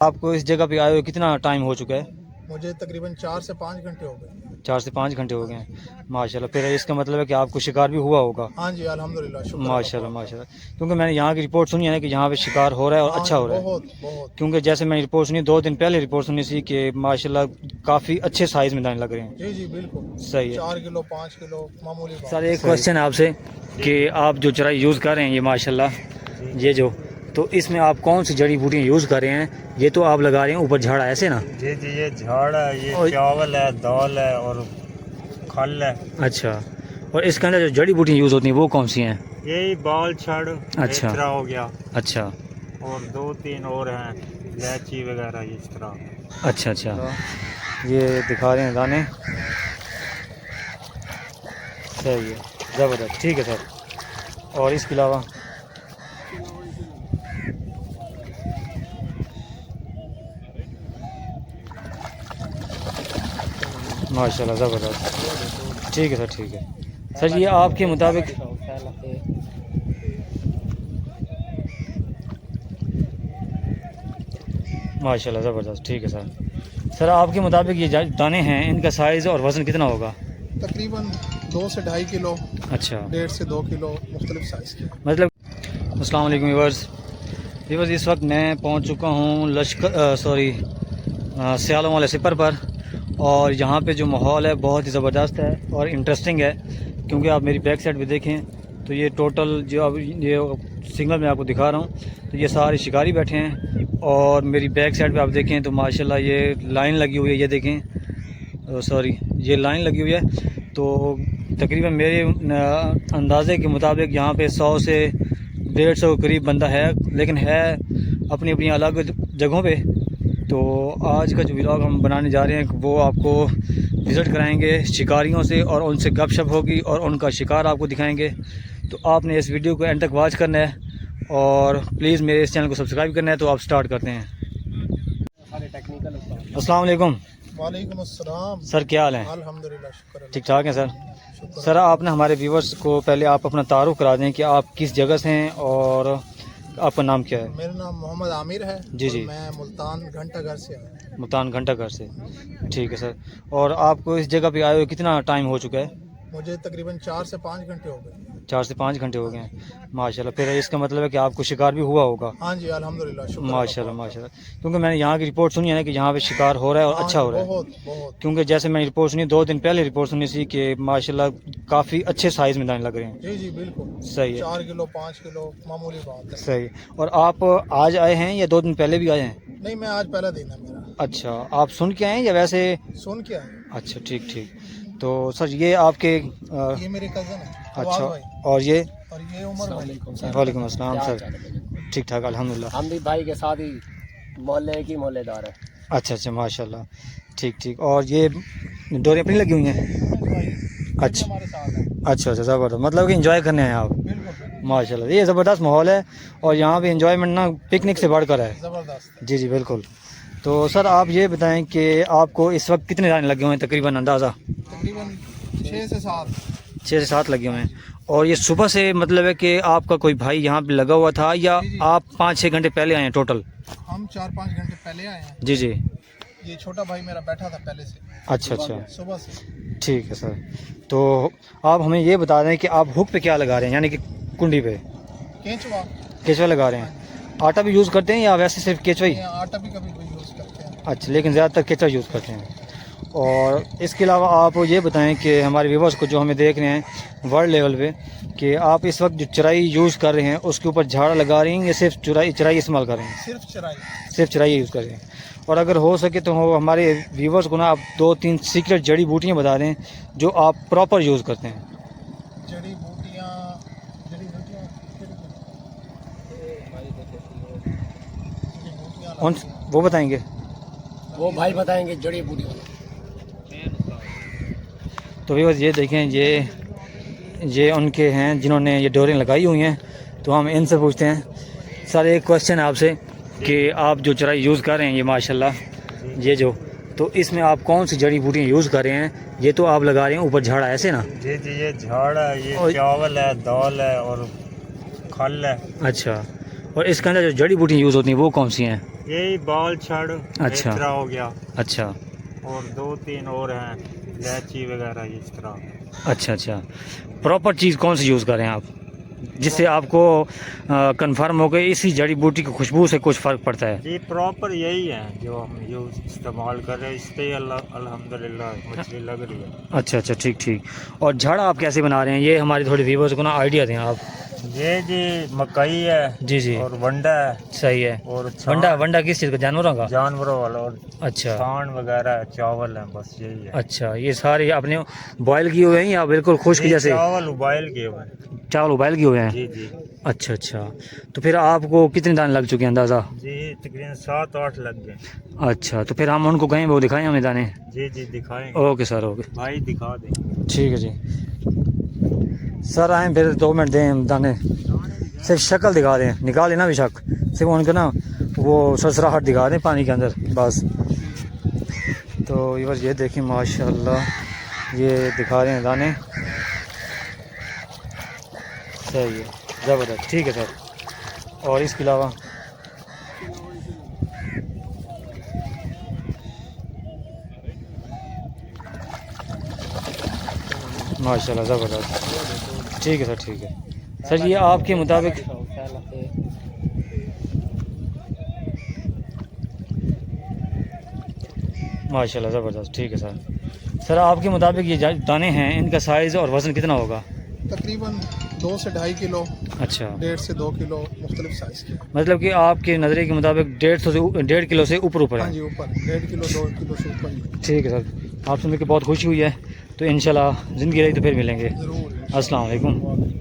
आपको इस जगह पे आए हुए कितना टाइम हो चुका है? मुझे तकरीबन 4 से 5 घंटे हो गए। 4 से 5 घंटे हो गए हैं। माशाल्लाह, फिर इसका मतलब है कि आपको शिकार भी हुआ होगा। हाँ जी, अल्हम्दुलिल्लाह, शुक्र अल्लाह माशाल्लाह पाक माशाल्लाह, क्योंकि मैंने यहाँ की रिपोर्ट सुनी है ना कि यहाँ पे शिकार हो रहा है का। और हाँ अच्छा जी, हो रहा है। बहुत बहुत। क्योंकि जैसे मैंने रिपोर्ट सुनी 2 दिन पहले रिपोर्ट सुनी थी कि माशाल्लाह काफ़ी अच्छे साइज़ में दाने लग रहे हैं। जी जी बिल्कुल। सही है। 4 किलो 5 किलो मामूली बात सर है। एक क्वेश्चन है आपसे कि आप जो चराई यूज़ कर रहे हैं ये माशाल्लाह ये जो, तो इसमें आप कौन सी जड़ी बूटियाँ यूज़ कर रहे हैं? ये तो आप लगा रहे हैं ऊपर झाड़ा ऐसे ना? जी जी, ये झाड़ है, ये और चावल है, दाल है और खल है। अच्छा, और इसके अंदर जो जड़ी बूटियाँ यूज़ होती हैं वो कौन सी हैं? यही बाल छड़ अच्छा। इस तरह हो गया, अच्छा और 2-3 और हैं, इलायची वगैरह इस तरह। अच्छा अच्छा, ये दिखा रहे हैं दाने। सही है, ज़बरदस्त, ठीक है सर। और इसके अलावा माशाल्लाह ज़बरदस्त, ठीक है सर, ठीक है सर। ये आपके मुताबिक माशाल्लाह ज़बरदस्त, ठीक है सर। सर आपके मुताबिक ये दाने हैं, इनका साइज़ और वज़न कितना होगा? तकरीबन 2 से 2.5 किलो, अच्छा, 1.5 से 2 किलो मुख्तलिफ साइज़ के। मतलब अस्सलाम वालेकुम व्यूअर्स। इस वक्त मैं पहुंच चुका हूं सियालों वाले सिपर पर, और यहाँ पे जो माहौल है बहुत ही ज़बरदस्त है और इंटरेस्टिंग है। क्योंकि आप मेरी बैक साइड पे देखें तो ये टोटल जो अब ये सिग्नल मैं आपको दिखा रहा हूँ, तो ये सारे शिकारी बैठे हैं। और मेरी बैक साइड पे आप देखें तो माशाल्लाह ये लाइन लगी हुई है, ये देखें, ये लाइन लगी हुई है। तो तकरीबन मेरे अंदाज़े के मुताबिक यहाँ पे 100 से 150 के करीब बंदा है, लेकिन है अपनी अपनी अलग जगहों पे। तो आज का जो व्लॉग हम बनाने जा रहे हैं वो आपको विज़िट कराएंगे शिकारियों से, और उनसे गपशप होगी और उनका शिकार आपको दिखाएंगे। तो आपने इस वीडियो को एंड तक वॉच करना है, और प्लीज़ मेरे इस चैनल को सब्सक्राइब करना है। तो आप स्टार्ट करते हैं। अस्सलाम वालेकुम। वालेकुम अस्सलाम। सर क्या हाल है? अल्हम्दुलिल्लाह, शुक्र अल्लाह। ठीक ठाक है सर। शुक्र। सर आपने हमारे व्यूवर्स को पहले आप अपना तारुफ करा दें कि आप किस जगह से हैं और आपका नाम क्या है? मेरा नाम मोहम्मद आमिर है। जी जी। और मैं मुल्तान घंटाघर से हूँ। मुल्तान घंटाघर से, ठीक है सर। और आपको इस जगह पे आए हुए कितना टाइम हो चुका है? मुझे तकरीबन 4 से 5 घंटे हो गए। 4 से 5 घंटे हो गए हैं। माशाल्लाह, फिर इसका मतलब है कि आपको शिकार भी हुआ होगा। हाँ जी, अल्हम्दुलिल्लाह, शुक्र अल्लाह माशाल्लाह पाक का। माशाल्लाह, क्योंकि मैंने यहाँ की रिपोर्ट सुनी है ना कि यहाँ पे शिकार हो रहा है और हाँ अच्छा जी, हो रहा है। बहुत बहुत। क्योंकि जैसे मैंने रिपोर्ट सुनी 2 दिन पहले रिपोर्ट सुनी थी कि माशाल्लाह काफ़ी अच्छे साइज़ में दाने लग रहे हैं। जी जी बिल्कुल। सही है। 4 किलो 5 किलो मामूली बात है। सही। और आप आज आए हैं या 2 दिन पहले भी आए हैं? नहीं, मैं आज पहला दिन है मेरा। अच्छा, आप सुन के आए हैं या वैसे? सुन के आए। अच्छा, ठीक ठीक। तो सर ये आपके ये मेरे कज़न है अच्छा, फवाद भाई, और ये? और ये उमर भाई। वालेकुम अस्सलाम सर, ठीक ठाक अल्हम्दुलिल्लाह। हम भी भाई के साथ ही मोहल्ले की मोहल्लेदार है। अच्छा अच्छा, माशाल्लाह, ठीक ठीक। और ये डोरी अपनी लगी हुई हैं? अच्छा हमारे साथ है। अच्छा अच्छा, ज़बरदस्त, मतलब कि एंजॉय करने आए आप। बिल्कुल माशाल्लाह, ये ज़बरदस्त माहौल है, और यहाँ पे एंजॉयमेंट ना पिकनिक से बढ़कर है। ज़बरदस्त। जी जी बिल्कुल। तो सर आप ये बताएं कि आपको इस वक्त कितने दाने लगे हुए हैं तकरीबन अंदाज़ा? तकरीबन 6 से 7। 6 से 7 लगे हुए हैं। और ये सुबह से मतलब है कि आपका कोई भाई यहाँ पे लगा हुआ था, या जी, जी। आप 5-6 घंटे पहले आए हैं टोटल? हम 4-5 घंटे पहले आए हैं। जी जी। ये छोटा भाई मेरा बैठा था पहले से, अच्छा अच्छा, सुबह से। ठीक है सर। तो आप हमें ये बता दें कि आप हुक पे क्या लगा रहे हैं, यानी कि कुंडी पे केंचुआ। केचवा लगा रहे हैं? आटा भी यूज़ करते हैं या वैसे सिर्फ केचवा ही? ये आटा भी कभी कोई यूज़ करते हैं। अच्छा, लेकिन ज़्यादातर केचवा यूज़ करते हैं। और इसके अलावा आप ये बताएं कि हमारे व्यूवर्स को जो हमें देख रहे हैं वर्ल्ड लेवल पे, कि आप इस वक्त जो चराई यूज़ कर रहे हैं उसके ऊपर झाड़ा लगा रही हैं या सिर्फ चराई इस्तेमाल कर रहे हैं? सिर्फ चराई। सिर्फ चराई यूज़ कर रहे हैं। और अगर हो सके तो हमारे व्यूवर्स को ना आप 2-3 सीक्रेट जड़ी बूटियाँ बता दें जो आप प्रॉपर यूज़ करते हैं। जड़ी बूटियाँ। जड़ी बूटियाँ उन वो बताएंगे? वो भाई बताएंगे जड़ी बूटी। तो व्यूअर्स ये देखें, ये उनके हैं जिन्होंने ये डोरें लगाई हुई हैं। तो हम इनसे पूछते हैं। सर एक क्वेश्चन है आपसे कि आप जो चराई यूज़ कर रहे हैं ये माशाल्लाह ये जो, तो इसमें आप कौन सी जड़ी बूटियाँ यूज़ कर रहे हैं? ये तो आप लगा रहे हैं ऊपर झाड़ा ऐसे ना? जी जी, ये झाड़ है, ये और चावल है, दाल है और खल है। अच्छा, और इसके अंदर जो जड़ी बूटियाँ यूज़ होती हैं वो कौन सी हैं? यही बाल छड़ अच्छा। मेथरा हो गया, अच्छा और 2-3 और हैं, इलायची वगैरह इस तरह। अच्छा अच्छा। प्रॉपर चीज़ कौन सी यूज़ करें आप, जिससे आपको कंफर्म हो गई इसी जड़ी बूटी की खुशबू से कुछ फ़र्क पड़ता है? जी प्रॉपर यही है जो हम यूज इस्तेमाल कर रहे हैं, इस पे अल्हम्दुलिल्लाह मछली लग रही है। अच्छा अच्छा, ठीक ठीक। और झाड़ा आप कैसे बना रहे हैं, ये हमारे थोड़े व्यूवर्स को ना आइडिया दें आप। ये जी मकई है जी जी, और वंडा है सही है। और वंडा वंडा किस चीज़ का, जानवरों का? जानवरों वाला, और अच्छा छान वगैरह चावल है, बस यही है। अच्छा, ये सारे आपने बॉयल किए हुए हैं या बिल्कुल खुश्क ये जैसे? चावल उबाइल किए हुए हैं। चावल उबाइल किए हुए हैं। जी जी अच्छा अच्छा। तो फिर आपको कितने दाने लग चुके हैं अंदाज़ा? जी, तकरीबन 7-8 लग गए। अच्छा, तो फिर हम उनको कहें वो दिखाएं हमें दाने? जी जी दिखाएंगे ओके सर, ओके, भाई, दिखा दें। ठीक है जी। सर आए फिर 2 मिनट दें हम दाने, सिर्फ शक्ल दिखा दें, निकाल लेना भी शक, सिर्फ उनका ना वो ससराहट दिखा दें पानी के अंदर बस। तो ये देखिए माशाल्लाह ये दिखा रहे हैं दाने, सही है, ज़बरदस्त, ठीक है सर। और इसके अलावा माशाल्लाह ज़बरदस्त, ठीक है सर, ठीक है सर। ये आपके मुताबिक माशाल्लाह ज़बरदस्त, ठीक है सर। सर आपके मुताबिक ये दाने हैं, इनका साइज़ और वज़न कितना होगा? तकरीबन 2 से 2.5 किलो, अच्छा, 1.5 से 2 किलो, मुख्तलिफ साइज़ के। मतलब कि आपके नज़रिए के मुताबिक 1.5 किलो से ऊपर हाँ है। जी, ऊपर 1.5 किलो 2 किलो से ऊपर ही। ठीक है सर, आप सुन के बहुत खुशी हुई है। तो इंशाल्लाह ज़िंदगी रही तो फिर मिलेंगे। ज़रूर। अस्सलाम वालेकुम।